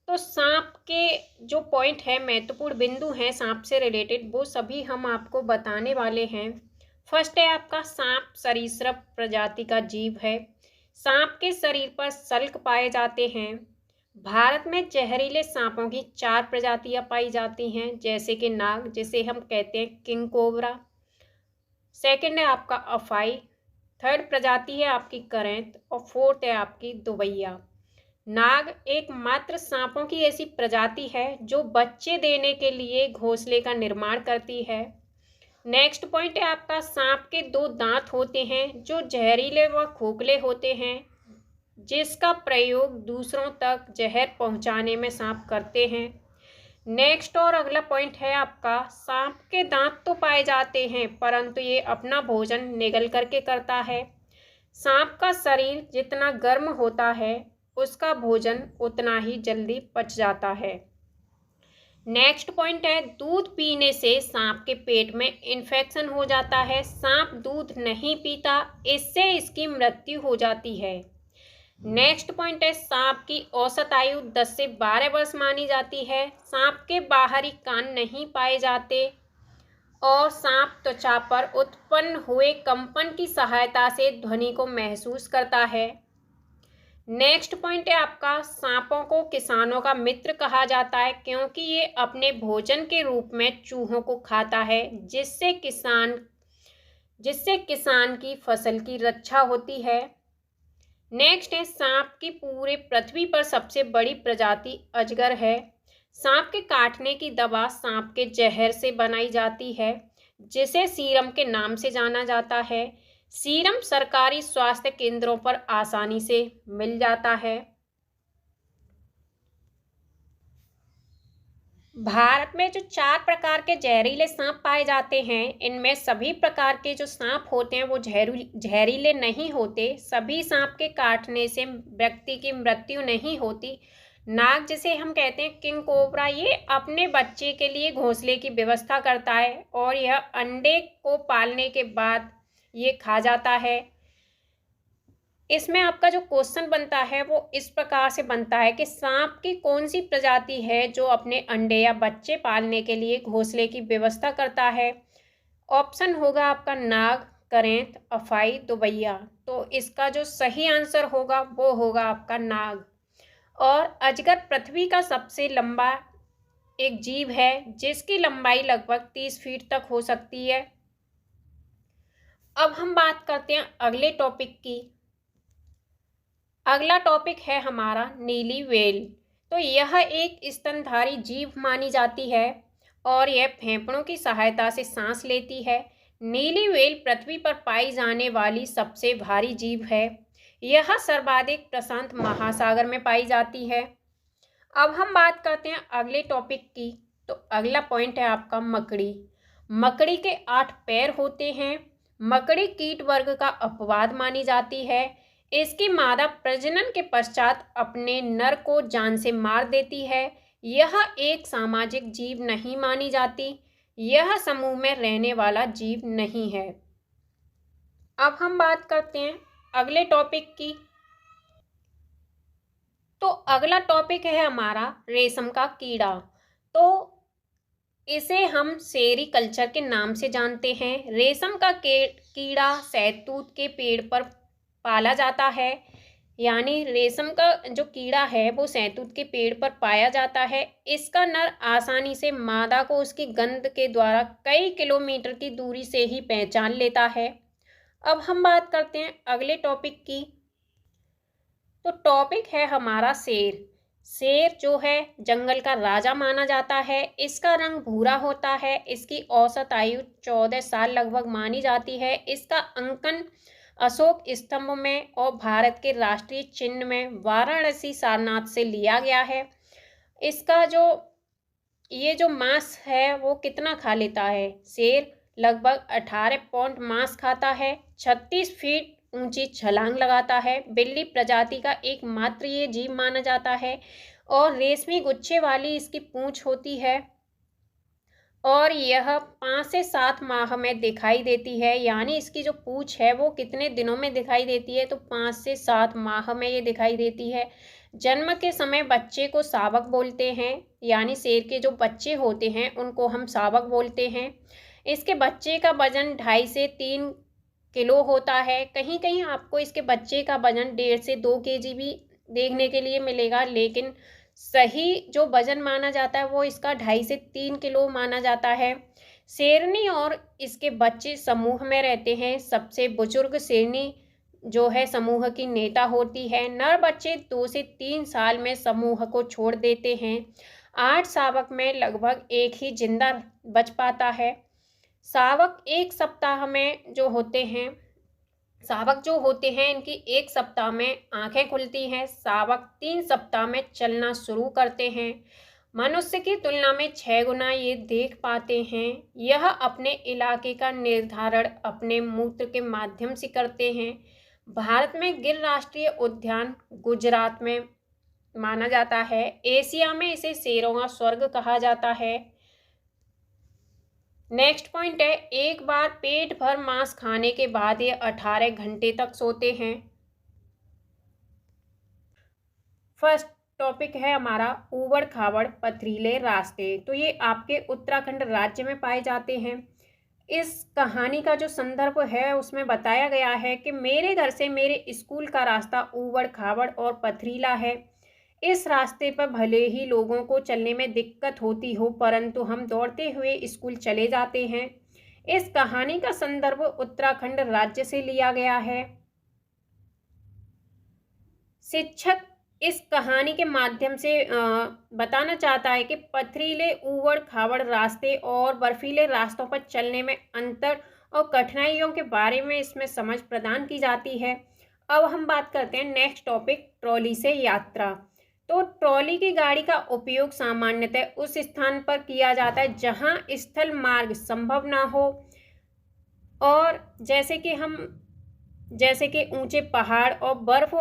तो सांप के जो पॉइंट है, महत्वपूर्ण बिंदु हैं सांप से रिलेटेड, वो सभी हम आपको बताने वाले हैं। फर्स्ट है आपका, सांप सरीसृप प्रजाति का जीव है। सांप के शरीर पर सल्क पाए जाते हैं। भारत में जहरीले सांपों की 4 प्रजातियां पाई जाती हैं, जैसे कि नाग, जिसे हम कहते हैं किंग कोबरा। सेकंड है आपका अफाई। थर्ड प्रजाति है आपकी करैंत और फोर्थ है आपकी दुबैया। नाग एकमात्र सांपों की ऐसी प्रजाति है जो बच्चे देने के लिए घोंसले का निर्माण करती है। नेक्स्ट पॉइंट है आपका, सांप के 2 दांत होते हैं जो जहरीले व खोखले होते हैं, जिसका प्रयोग दूसरों तक जहर पहुंचाने में सांप करते हैं। नेक्स्ट और अगला पॉइंट है आपका, सांप के दांत तो पाए जाते हैं परंतु ये अपना भोजन निगल करके करता है। सांप का शरीर जितना गर्म होता है उसका भोजन उतना ही जल्दी पच जाता है। नेक्स्ट पॉइंट है, दूध पीने से सांप के पेट में इन्फेक्शन हो जाता है। सांप दूध नहीं पीता, इससे इसकी मृत्यु हो जाती है। नेक्स्ट पॉइंट है, सांप की औसत आयु 10 से 12 वर्ष मानी जाती है। सांप के बाहरी कान नहीं पाए जाते और सांप त्वचा पर उत्पन्न हुए कंपन की सहायता से ध्वनि को महसूस करता है। नेक्स्ट पॉइंट है आपका, सांपों को किसानों का मित्र कहा जाता है क्योंकि ये अपने भोजन के रूप में चूहों को खाता है, जिससे किसान की फसल की रक्षा होती है। नेक्स्ट है, सांप की पूरे पृथ्वी पर सबसे बड़ी प्रजाति अजगर है। सांप के काटने की दवा सांप के जहर से बनाई जाती है, जिसे सीरम के नाम से जाना जाता है। सीरम सरकारी स्वास्थ्य केंद्रों पर आसानी से मिल जाता है। भारत में जो 4 प्रकार के जहरीले सांप पाए जाते हैं, इनमें सभी प्रकार के जो सांप होते हैं वो जहरीले नहीं होते। सभी सांप के काटने से व्यक्ति की मृत्यु नहीं होती। नाग, जिसे हम कहते हैं किंग कोबरा, ये अपने बच्चे के लिए घोंसले की व्यवस्था करता है और यह अंडे को पालने के बाद ये खा जाता है। इसमें आपका जो क्वेश्चन बनता है वो इस प्रकार से बनता है कि सांप की कौन सी प्रजाति है जो अपने अंडे या बच्चे पालने के लिए घोंसले की व्यवस्था करता है। ऑप्शन होगा आपका नाग, करैंत, अफाई, दुबैया। तो इसका जो सही आंसर होगा वो होगा आपका नाग। और अजगर पृथ्वी का सबसे लंबा एक जीव है, जिसकी लंबाई लगभग 30 फीट तक हो सकती है। अब हम बात करते हैं अगले टॉपिक की। अगला टॉपिक है हमारा नीली व्हेल। तो यह एक स्तनधारी जीव मानी जाती है और यह फेफड़ों की सहायता से सांस लेती है। नीली व्हेल पृथ्वी पर पाई जाने वाली सबसे भारी जीव है। यह सर्वाधिक प्रशांत महासागर में पाई जाती है। अब हम बात करते हैं अगले टॉपिक की। तो अगला पॉइंट है आपका मकड़ी। मकड़ी के 8 पैर होते हैं। मकड़ी कीट वर्ग का अपवाद मानी जाती है। इसकी मादा प्रजनन के पश्चात अपने नर को जान से मार देती है। यह एक सामाजिक जीव नहीं मानी जाती। यह समूह में रहने वाला जीव नहीं है। अब हम बात करते हैं अगले टॉपिक की। तो अगला टॉपिक है हमारा रेशम का कीड़ा। तो इसे हम सेरीकल्चर के नाम से जानते हैं। रेशम का कीड़ा शहतूत के पेड़ पर पाला जाता है। यानी रेशम का जो कीड़ा है वो शहतूत के पेड़ पर पाया जाता है। इसका नर आसानी से मादा को उसकी गंध के द्वारा कई किलोमीटर की दूरी से ही पहचान लेता है। अब हम बात करते हैं अगले टॉपिक की। तो टॉपिक है हमारा शेर। शेर जो है जंगल का राजा माना जाता है। इसका रंग भूरा होता है। इसकी औसत आयु 14 साल लगभग मानी जाती है। इसका अंकन अशोक स्तंभ में और भारत के राष्ट्रीय चिन्ह में वाराणसी सारनाथ से लिया गया है। इसका ये जो मांस है वो कितना खा लेता है? शेर लगभग 18 पाउंड मांस खाता है। 36 फीट ऊंची छलांग लगाता है। बिल्ली प्रजाति का एकमात्र ये जीव माना जाता है और रेशमी गुच्छे वाली इसकी पूंछ होती है और यह 5 से 7 माह में दिखाई देती है। यानी इसकी जो पूंछ है वो कितने दिनों में दिखाई देती है? तो 5 से 7 माह में ये दिखाई देती है। जन्म के समय बच्चे को शावक बोलते हैं, यानी शेर के जो बच्चे होते हैं उनको हम शावक बोलते हैं। इसके बच्चे का वजन 2.5 से 3 किलो होता है। कहीं कहीं आपको इसके बच्चे का वजन 1.5 से 2 केजी भी देखने के लिए मिलेगा, लेकिन सही जो वजन माना जाता है वो इसका 2.5 से 3 किलो माना जाता है। शेरनी और इसके बच्चे समूह में रहते हैं। सबसे बुजुर्ग शेरनी जो है समूह की नेता होती है। नर बच्चे 2 से 3 साल में समूह को छोड़ देते हैं। 8 शावक में लगभग एक ही जिंदा बच पाता है। शावक एक सप्ताह में जो होते हैं, शावक जो होते हैं इनकी 1 सप्ताह में आंखें खुलती हैं। शावक 3 सप्ताह में चलना शुरू करते हैं। मनुष्य की तुलना में 6 गुना ये देख पाते हैं। यह अपने इलाके का निर्धारण अपने मूत्र के माध्यम से करते हैं। भारत में गिर राष्ट्रीय उद्यान गुजरात में माना जाता है। एशिया में इसे शेरों का स्वर्ग कहा जाता है। नेक्स्ट पॉइंट है, एक बार पेट भर मांस खाने के बाद ये 18 घंटे तक सोते हैं। फर्स्ट टॉपिक है हमारा ऊबड़ खाबड़ पथरीले रास्ते। तो ये आपके उत्तराखंड राज्य में पाए जाते हैं। इस कहानी का जो संदर्भ है उसमें बताया गया है कि मेरे घर से मेरे स्कूल का रास्ता ऊबड़ खाबड़ और पथरीला है। इस रास्ते पर भले ही लोगों को चलने में दिक्कत होती हो, परंतु हम दौड़ते हुए स्कूल चले जाते हैं। इस कहानी का संदर्भ उत्तराखंड राज्य से लिया गया है। शिक्षक इस कहानी के माध्यम से बताना चाहता है कि पथरीले ऊबड़ खाबड़ रास्ते और बर्फीले रास्तों पर चलने में अंतर और कठिनाइयों के बारे में इसमें समझ प्रदान की जाती है। अब हम बात करते हैं नेक्स्ट टॉपिक, ट्रॉली से यात्रा। तो ट्रॉली की गाड़ी का उपयोग सामान्यतः उस स्थान पर किया जाता है जहां स्थल मार्ग संभव ना हो, और जैसे कि ऊंचे पहाड़ और बर्फ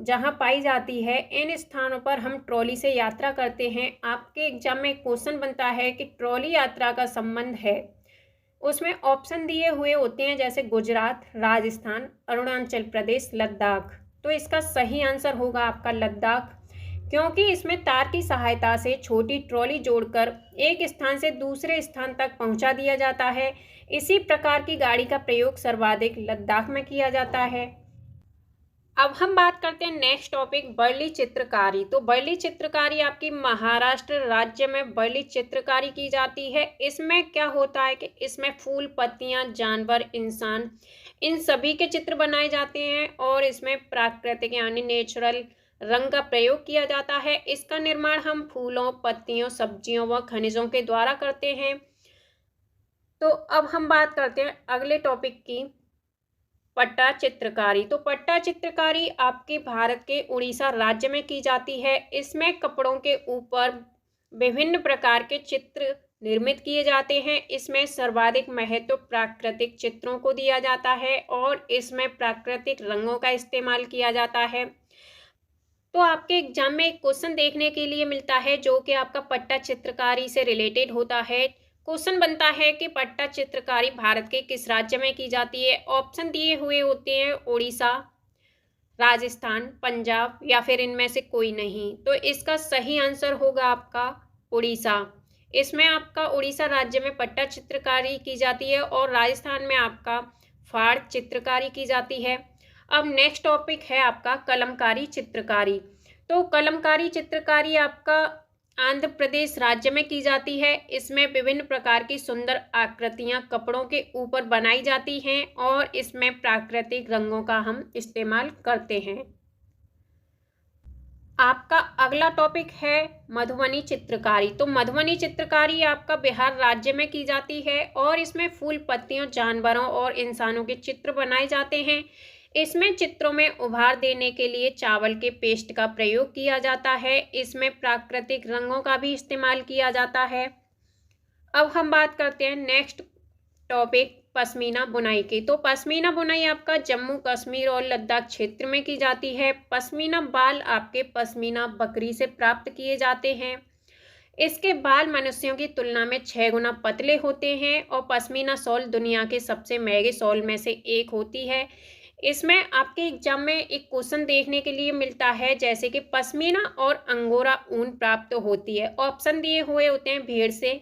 जहां पाई जाती है, इन स्थानों पर हम ट्रॉली से यात्रा करते हैं। आपके एग्जाम में क्वेश्चन बनता है कि ट्रॉली यात्रा का संबंध है, उसमें ऑप्शन दिए हुए होते हैं जैसे गुजरात, राजस्थान, अरुणाचल प्रदेश, लद्दाख। तो इसका सही आंसर होगा आपका लद्दाख, क्योंकि इसमें तार की सहायता से छोटी ट्रॉली जोड़कर एक स्थान से दूसरे स्थान तक पहुंचा दिया जाता है। इसी प्रकार की गाड़ी का प्रयोग सर्वाधिक लद्दाख में किया जाता है। अब हम बात करते हैं नेक्स्ट टॉपिक, वर्ली चित्रकारी। तो वर्ली चित्रकारी आपकी महाराष्ट्र राज्य में वर्ली चित्रकारी की जाती है। इसमें क्या होता है कि इसमें फूल, पत्तियां, जानवर, इंसान, इन सभी के चित्र बनाए जाते हैं और इसमें प्राकृतिक यानी नेचुरल रंग का प्रयोग किया जाता है। इसका निर्माण हम फूलों, पत्तियों, सब्जियों व खनिजों के द्वारा करते हैं। तो अब हम बात करते हैं अगले टॉपिक की, पट्टा चित्रकारी। तो पट्टा चित्रकारी आपके भारत के उड़ीसा राज्य में की जाती है। इसमें कपड़ों के ऊपर विभिन्न प्रकार के चित्र निर्मित किए जाते हैं। इसमें सर्वाधिक महत्व प्राकृतिक चित्रों को दिया जाता है और इसमें प्राकृतिक रंगों का इस्तेमाल किया जाता है। तो आपके एग्जाम में एक क्वेश्चन देखने के लिए मिलता है जो कि आपका पट्टा चित्रकारी से रिलेटेड होता है। क्वेश्चन बनता है कि पट्टा चित्रकारी भारत के किस राज्य में की जाती है। ऑप्शन दिए हुए होते हैं उड़ीसा, राजस्थान, पंजाब या फिर इनमें से कोई नहीं। तो इसका सही आंसर होगा आपका उड़ीसा। इसमें आपका उड़ीसा राज्य में पट्टा चित्रकारी की जाती है और राजस्थान में आपका फाड़ चित्रकारी की जाती है। अब नेक्स्ट टॉपिक है आपका कलमकारी चित्रकारी। तो कलमकारी चित्रकारी आपका आंध्र प्रदेश राज्य में की जाती है। इसमें विभिन्न प्रकार की सुंदर आकृतियां कपड़ों के ऊपर बनाई जाती हैं और इसमें प्राकृतिक रंगों का हम इस्तेमाल करते हैं। आपका अगला टॉपिक है मधुबनी चित्रकारी। तो मधुबनी चित्रकारी आपका बिहार राज्य में की जाती है और इसमें फूल, पत्तियों, जानवरों और इंसानों के चित्र बनाए जाते हैं। इसमें चित्रों में उभार देने के लिए चावल के पेस्ट का प्रयोग किया जाता है। इसमें प्राकृतिक रंगों का भी इस्तेमाल किया जाता है। अब हम बात करते हैं नेक्स्ट टॉपिक, पश्मीना बुनाई की। तो पश्मीना बुनाई आपका जम्मू कश्मीर और लद्दाख क्षेत्र में की जाती है। पश्मीना बाल आपके पश्मीना बकरी से प्राप्त किए जाते हैं। इसके बाल मनुष्यों की तुलना में 6 गुना पतले होते हैं और पश्मीना शॉल दुनिया के सबसे महंगे शॉल में से एक होती है। इसमें आपके एग्जाम में एक क्वेश्चन देखने के लिए मिलता है, जैसे कि पश्मीना और अंगोरा ऊन प्राप्त होती है। ऑप्शन दिए हुए होते हैं भेड़ से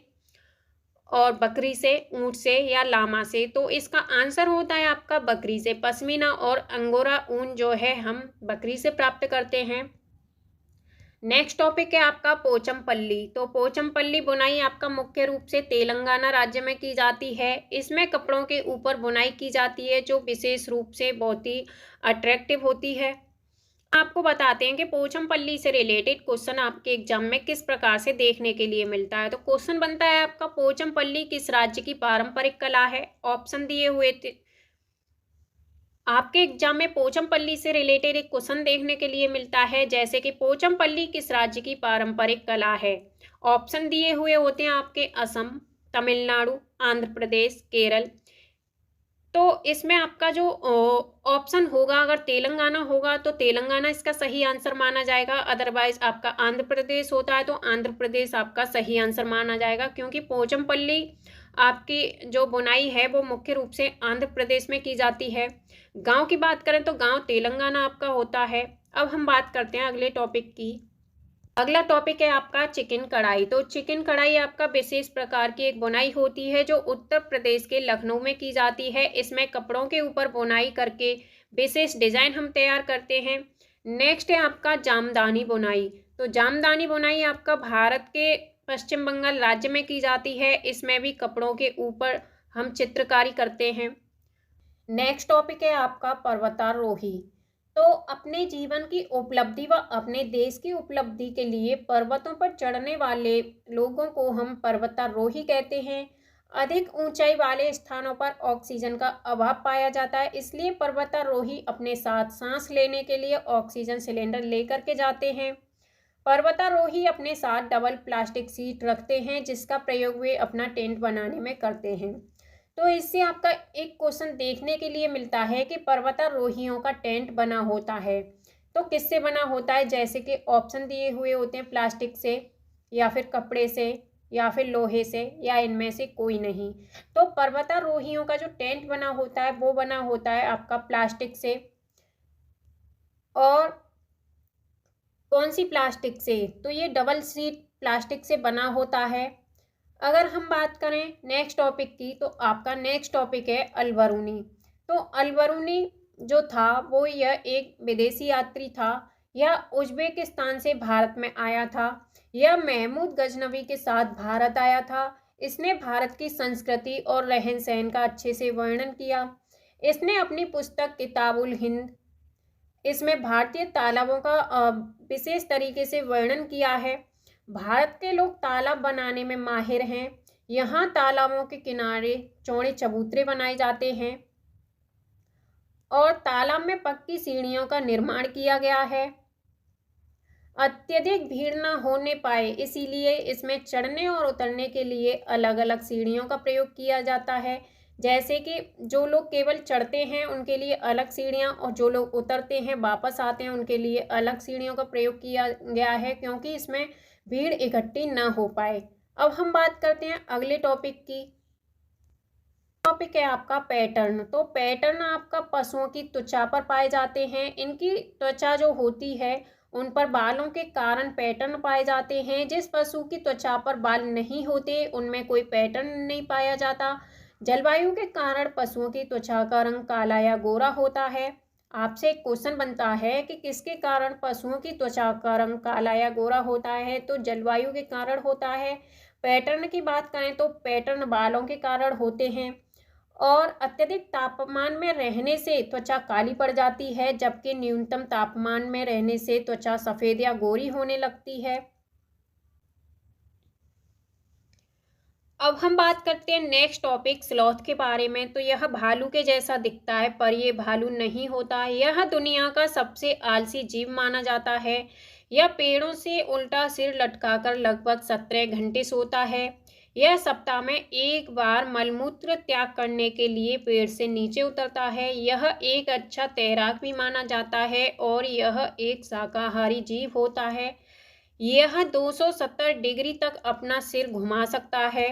और बकरी से, ऊंट से या लामा से। तो इसका आंसर होता है आपका बकरी से। पश्मीना और अंगोरा ऊन जो है हम बकरी से प्राप्त करते हैं। नेक्स्ट टॉपिक है आपका पोचमपल्ली। तो पोचमपल्ली बुनाई आपका मुख्य रूप से तेलंगाना राज्य में की जाती है। इसमें कपड़ों के ऊपर बुनाई की जाती है जो विशेष रूप से बहुत ही अट्रैक्टिव होती है। आपको बताते हैं कि पोचमपल्ली से रिलेटेड क्वेश्चन आपके एग्जाम में किस प्रकार से देखने के लिए मिलता है। तो क्वेश्चन बनता है आपका, पोचमपल्ली किस राज्य की पारंपरिक कला है। ऑप्शन दिए हुए थे आपके एग्जाम में पोचमपल्ली से रिलेटेड एक क्वेश्चन देखने के लिए मिलता है, जैसे कि पोचमपल्ली किस राज्य की पारंपरिक कला है। ऑप्शन दिए हुए होते हैं आपके असम, तमिलनाडु, आंध्र प्रदेश, केरल। तो इसमें आपका जो ऑप्शन होगा, अगर तेलंगाना होगा तो तेलंगाना इसका सही आंसर माना जाएगा। अदरवाइज आपका आंध्र प्रदेश होता है तो आंध्र प्रदेश आपका सही आंसर माना जाएगा, क्योंकि पोचमपल्ली आपकी जो बुनाई है वो मुख्य रूप से आंध्र प्रदेश में की जाती है। गांव की बात करें तो गांव तेलंगाना आपका होता है। अब हम बात करते हैं अगले टॉपिक की। अगला टॉपिक है आपका चिकन कढ़ाई। तो चिकन कढ़ाई आपका विशेष प्रकार की एक बुनाई होती है जो उत्तर प्रदेश के लखनऊ में की जाती है। इसमें कपड़ों के ऊपर बुनाई करके विशेष डिजाइन हम तैयार करते हैं। नेक्स्ट है आपका जामदानी बुनाई। तो जामदानी बुनाई आपका भारत के पश्चिम बंगाल राज्य में की जाती है। इसमें भी कपड़ों के ऊपर हम चित्रकारी करते हैं। नेक्स्ट टॉपिक है आपका पर्वतारोही। तो अपने जीवन की उपलब्धि व अपने देश की उपलब्धि के लिए पर्वतों पर चढ़ने वाले लोगों को हम पर्वतारोही कहते हैं। अधिक ऊंचाई वाले स्थानों पर ऑक्सीजन का अभाव पाया जाता है, इसलिए पर्वतारोही अपने साथ सांस लेने के लिए ऑक्सीजन सिलेंडर लेकर के जाते हैं। पर्वतारोही अपने साथ डबल प्लास्टिक सीट रखते हैं जिसका प्रयोग वे अपना टेंट बनाने में करते हैं। तो इससे आपका एक क्वेश्चन देखने के लिए मिलता है कि पर्वतारोहियों का टेंट बना होता है तो किससे बना होता है, जैसे कि ऑप्शन दिए हुए होते हैं प्लास्टिक से या फिर कपड़े से या फिर लोहे से या इनमें से कोई नहीं। तो पर्वतारोहियों का जो टेंट बना होता है वो बना होता है आपका प्लास्टिक से। और कौन सी प्लास्टिक से, तो ये डबल सीट प्लास्टिक से बना होता है। अगर हम बात करें नेक्स्ट टॉपिक की, तो आपका नेक्स्ट टॉपिक है अलबरूनी। तो अलबरूनी जो था वो यह एक विदेशी यात्री था। यह उज्बेकिस्तान से भारत में आया था। यह महमूद गजनवी के साथ भारत आया था। इसने भारत की संस्कृति और रहन सहन का अच्छे से वर्णन किया। इसने अपनी पुस्तक किताबुल हिंद, इसमें भारतीय तालाबों का विशेष तरीके से वर्णन किया है। भारत के लोग तालाब बनाने में माहिर हैं। यहाँ तालाबों के किनारे चौड़े चबूतरे बनाए जाते हैं और तालाब में पक्की सीढ़ियों का निर्माण किया गया है। अत्यधिक भीड़ न होने पाए इसीलिए इसमें चढ़ने और उतरने के लिए अलग अलग सीढ़ियों का प्रयोग किया जाता है। जैसे कि जो लोग केवल चढ़ते हैं उनके लिए अलग सीढ़ियाँ और जो लोग उतरते हैं वापस आते हैं उनके लिए अलग सीढ़ियों का प्रयोग किया गया है, क्योंकि इसमें भीड़ इकट्ठी न हो पाए। अब हम बात करते हैं अगले टॉपिक की। टॉपिक है आपका पैटर्न। तो पैटर्न आपका पशुओं की त्वचा पर पाए जाते हैं। इनकी त्वचा जो होती है उन पर बालों के कारण पैटर्न पाए जाते हैं। जिस पशु की त्वचा पर बाल नहीं होते उनमें कोई पैटर्न नहीं पाया जाता। जलवायु के कारण पशुओं की त्वचा का रंग काला या गोरा होता है। आपसे एक क्वेश्चन बनता है कि किसके कारण पशुओं की त्वचा का रंग काला या गोरा होता है, तो जलवायु के कारण होता है। पैटर्न की बात करें तो पैटर्न बालों के कारण होते हैं और अत्यधिक तापमान में रहने से त्वचा काली पड़ जाती है, जबकि न्यूनतम तापमान में रहने से त्वचा सफेद या गोरी होने लगती है। अब हम बात करते हैं नेक्स्ट टॉपिक स्लॉथ के बारे में। तो यह भालू के जैसा दिखता है पर यह भालू नहीं होता। यह दुनिया का सबसे आलसी जीव माना जाता है। यह पेड़ों से उल्टा सिर लटकाकर लगभग 17 घंटे सोता है। यह सप्ताह में एक बार मलमूत्र त्याग करने के लिए पेड़ से नीचे उतरता है। यह एक अच्छा तैराक भी माना जाता है और यह एक शाकाहारी जीव होता है। यह 270 डिग्री तक अपना सिर घुमा सकता है।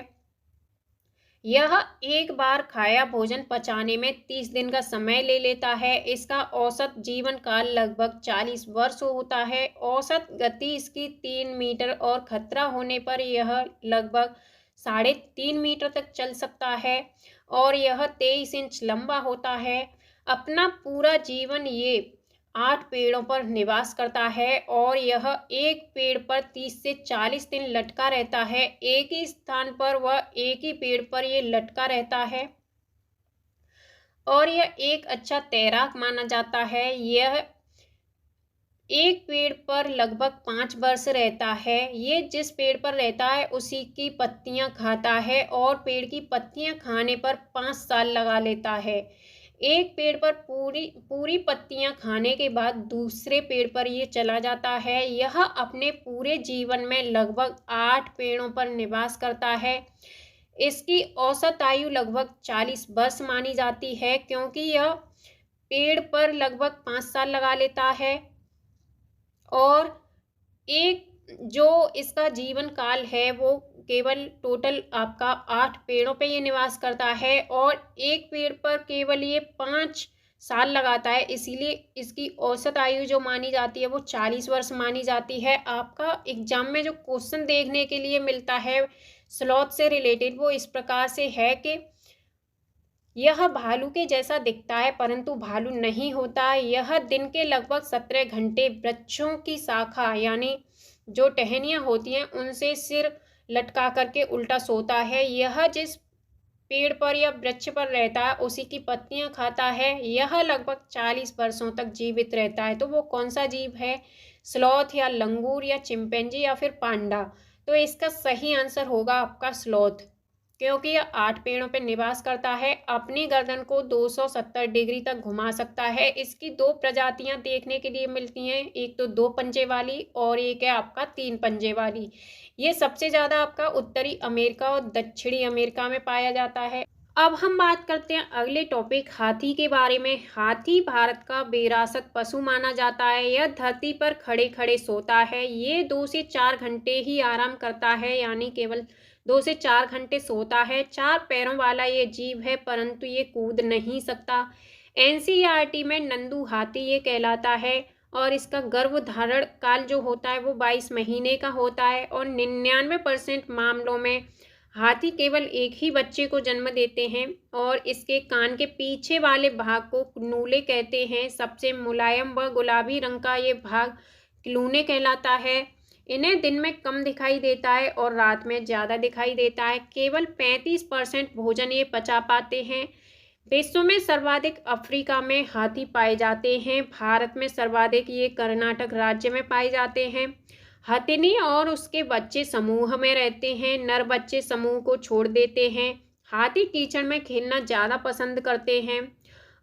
यह एक बार खाया भोजन पचाने में 30 दिन का समय ले लेता है। इसका औसत जीवन काल लगभग 40 वर्ष होता है। औसत गति इसकी 3 मीटर और खतरा होने पर यह लगभग 3.5 मीटर तक चल सकता है और यह 23 इंच लंबा होता है। अपना पूरा जीवन ये 8 पेड़ों पर निवास करता है और यह एक पेड़ पर 30 से 40 दिन लटका रहता है। एक ही स्थान पर वह एक ही पेड़ पर ये लटका रहता है और यह एक अच्छा तैराक माना जाता है। यह एक पेड़ पर लगभग 5 वर्ष रहता है। ये जिस पेड़ पर रहता है उसी की पत्तियां खाता है और पेड़ की पत्तियां खाने पर 5 साल लगा लेता है। एक पेड़ पर पूरी पत्तियां खाने के बाद दूसरे पेड़ पर ये चला जाता है। यह अपने पूरे जीवन में लगभग 8 पेड़ों पर निवास करता है। इसकी औसत आयु लगभग 40 वर्ष मानी जाती है क्योंकि यह पेड़ पर लगभग 5 साल लगा लेता है और एक जो इसका जीवन काल है वो केवल टोटल आपका 8 पेड़ों पे ये निवास करता है और एक पेड़ पर केवल ये 5 साल लगाता है। इसीलिए इसकी औसत आयु जो मानी जाती है वो 40 वर्ष मानी जाती है। आपका एग्जाम में जो क्वेश्चन देखने के लिए मिलता है स्लॉथ से रिलेटेड वो इस प्रकार से है कि यह भालू के जैसा दिखता है परंतु भालू नहीं होता। यह दिन के लगभग 17 घंटे वृक्षों की शाखा यानी जो टहनियाँ होती हैं उनसे सिर लटका करके उल्टा सोता है। यह जिस पेड़ पर या वृक्ष पर रहता है उसी की पत्तियां खाता है। यह लगभग 40 वर्षों तक जीवित रहता है। तो वो कौन सा जीव है? स्लॉथ या लंगूर या चिंपैंजी या फिर पांडा? तो इसका सही आंसर होगा आपका स्लॉथ, क्योंकि यह 8 पेड़ों पर निवास करता है। अपनी गर्दन को 270 डिग्री तक घुमा सकता है। इसकी 2 प्रजातियां देखने के लिए मिलती हैं, एक तो 2 पंजे वाली और एक है आपका 3 पंजे वाली। ये सबसे ज़्यादा आपका उत्तरी अमेरिका और दक्षिणी अमेरिका में पाया जाता है। अब हम बात करते हैं अगले टॉपिक हाथी के बारे में। हाथी भारत का विरासत पशु माना जाता है। यह धरती पर खड़े खड़े सोता है। ये 2 से 4 घंटे ही आराम करता है, यानी केवल 2 से 4 घंटे सोता है। 4 पैरों वाला ये जीव है परंतु ये कूद नहीं सकता। एनसीईआरटी में नंदू हाथी ये कहलाता है और इसका गर्भधारण काल जो होता है वो 22 महीने का होता है और 99% मामलों में हाथी केवल एक ही बच्चे को जन्म देते हैं और इसके कान के पीछे वाले भाग को क्नूले कहते हैं। सबसे मुलायम व गुलाबी रंग का ये भाग क्लूने कहलाता है। इन्हें दिन में कम दिखाई देता है और रात में ज़्यादा दिखाई देता है। केवल 35% भोजन ये पचा पाते हैं। विश्व में सर्वाधिक अफ्रीका में हाथी पाए जाते हैं। भारत में सर्वाधिक ये कर्नाटक राज्य में पाए जाते हैं। हथिनी और उसके बच्चे समूह में रहते हैं। नर बच्चे समूह को छोड़ देते हैं। हाथी कीचड़ में खेलना ज़्यादा पसंद करते हैं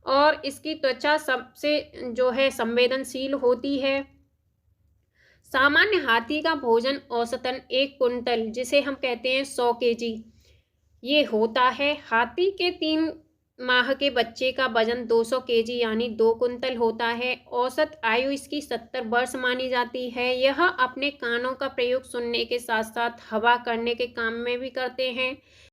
और इसकी त्वचा सबसे जो है संवेदनशील होती है। सामान्य हाथी का भोजन औसतन 1 कुंटल, जिसे हम कहते हैं 100 केजी, ये होता है। हाथी के 3 माह के बच्चे का वजन 200 केजी यानी 2 कुंतल होता है। औसत आयु इसकी 70 वर्ष मानी जाती है। यह अपने कानों का प्रयोग सुनने के साथ साथ हवा करने के काम में भी करते हैं।